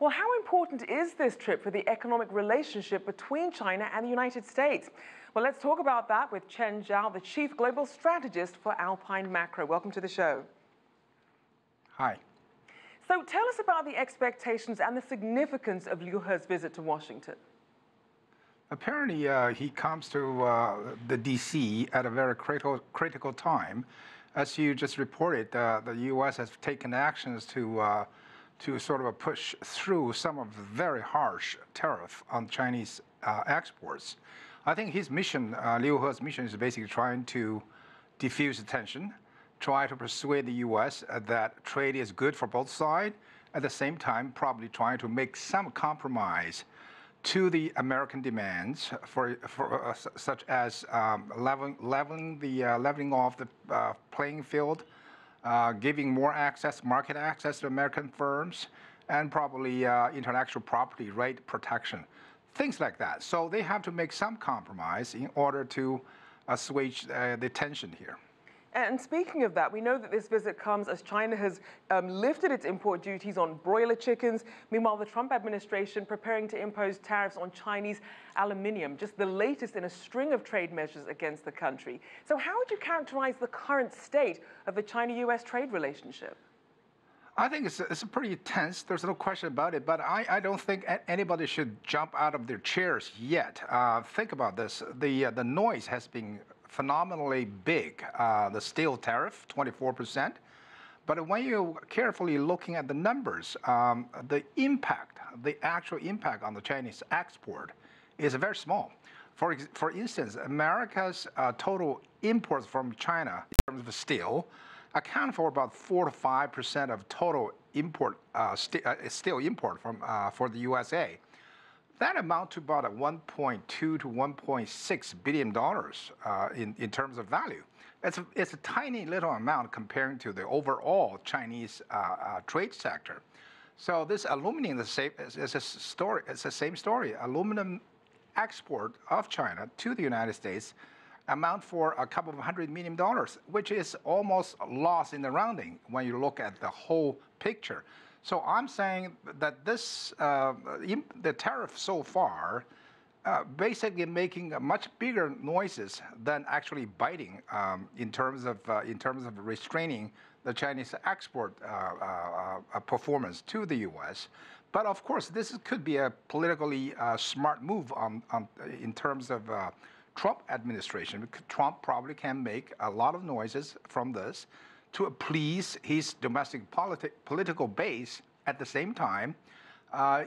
Well, how important is this trip for the economic relationship between China and the United States? Well, let's talk about that with Chen Zhao, the Chief Global Strategist for Alpine Macro. Welcome to the show. Hi. So tell us about the expectations and the significance of Liu He's visit to Washington. Apparently, he comes to the D.C. at a very critical time. As you just reported, the U.S. has taken actions to sort of push through some of the very harsh tariff on Chinese exports. I think his mission, Liu He's mission, is basically trying to diffuse tension, try to persuade the U.S. that trade is good for both sides. At the same time, probably trying to make some compromise to the American demands such as leveling off the playing field, giving more market access to American firms, and probably intellectual property right protection, things like that. So they have to make some compromise in order to assuage the tension here. And speaking of that, we know that this visit comes as China has lifted its import duties on broiler chickens. Meanwhile, the Trump administration preparing to impose tariffs on Chinese aluminium, just the latest in a string of trade measures against the country. So how would you characterize the current state of the China-U.S. trade relationship? I think it's pretty tense. There's no question about it. But I don't think anybody should jump out of their chairs yet. Think about this. The noise has been phenomenally big. The steel tariff, 24%. But when you're carefully looking at the numbers, the actual impact on the Chinese export is very small. For instance, America's total imports from China in terms of steel account for about 4 to 5% of total import steel import for the USA. That amount to about $1.2 to $1.6 billion in terms of value. It's a tiny little amount comparing to the overall Chinese trade sector. So this aluminum is a story. It's the same story. Aluminum export of China to the United States amount for a couple of $100 million, which is almost lost in the rounding when you look at the whole picture. So I'm saying that the tariff so far, basically making much bigger noises than actually biting in terms of restraining the Chinese export performance to the U.S. But of course, this could be a politically smart move in terms of Trump administration. Trump probably can make a lot of noises from this to please his domestic political base, at the same time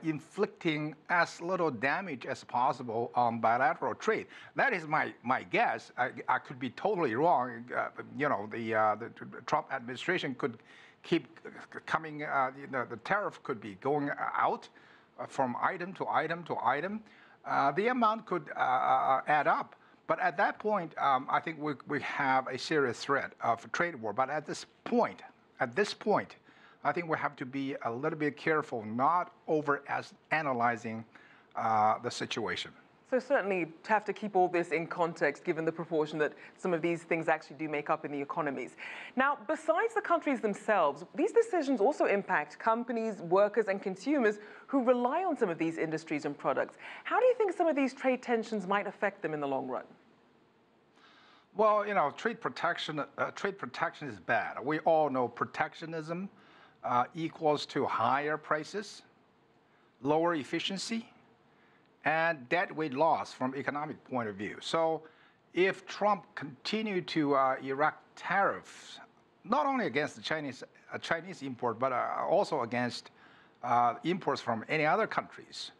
inflicting as little damage as possible on bilateral trade. That is my guess. I could be totally wrong. The Trump administration could keep coming. The tariff could be going out from item to item to item. The amount could add up. But at that point, I think we have a serious threat of a trade war. But at this point, I think we have to be a little bit careful, not analyzing the situation. So certainly have to keep all this in context, given the proportion that some of these things actually do make up in the economies. Now, besides the countries themselves, these decisions also impact companies, workers, and consumers who rely on some of these industries and products. How do you think some of these trade tensions might affect them in the long run? Well, trade protection is bad. We all know protectionism equals to higher prices, lower efficiency, and deadweight loss from economic point of view. So if Trump continued to erect tariffs, not only against the Chinese import, but also against imports from any other countries,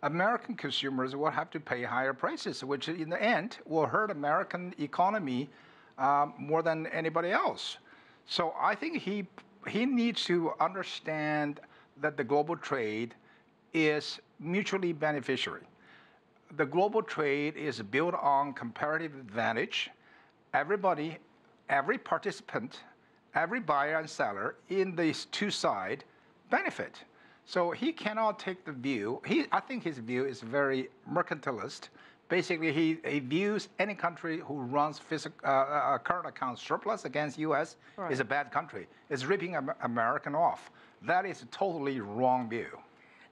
American consumers will have to pay higher prices, which in the end will hurt American economy more than anybody else. So I think he needs to understand that the global trade is mutually beneficiary. The global trade is built on comparative advantage. Everybody, every participant, every buyer and seller in these two sides benefit. So he cannot take the view. I think his view is very mercantilist. Basically, he views any country who runs current account surplus against U.S. is a bad country. It's ripping American off. That is a totally wrong view.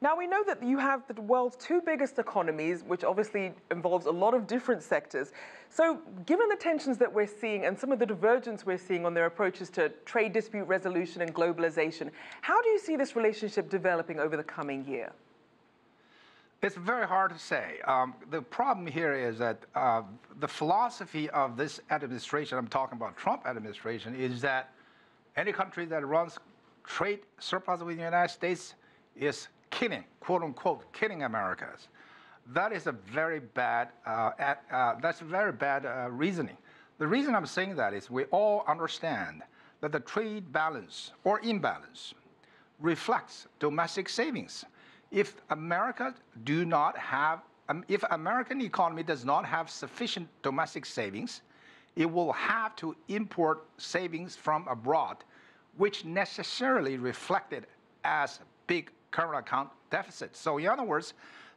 Now, we know that you have the world's two biggest economies, which obviously involves a lot of different sectors. So given the tensions that we're seeing and some of the divergence we're seeing on their approaches to trade dispute resolution and globalization, how do you see this relationship developing over the coming year? It's very hard to say. The problem here is that the philosophy of this administration, I'm talking about Trump administration, is that any country that runs trade surplus with the United States is killing, quote unquote, killing Americans. That is a very bad, reasoning. The reason I'm saying that is we all understand that the trade balance or imbalance reflects domestic savings. If American economy does not have sufficient domestic savings, it will have to import savings from abroad, which necessarily reflected as big current account deficit. So in other words,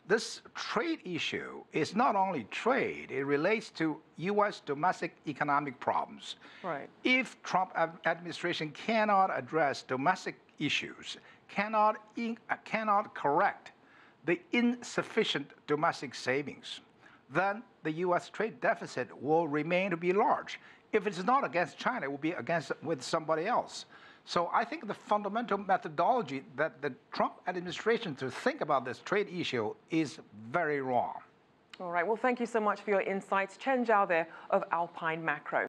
this trade issue is not only trade, it relates to U.S. domestic economic problems. Right. If Trump administration cannot address domestic issues, cannot correct the insufficient domestic savings, then the U.S. trade deficit will remain to be large. If it's not against China, it will be with somebody else. So I think the fundamental methodology that the Trump administration to think about this trade issue is very wrong. All right. Well, thank you so much for your insights. Chen Zhao there of Alpine Macro.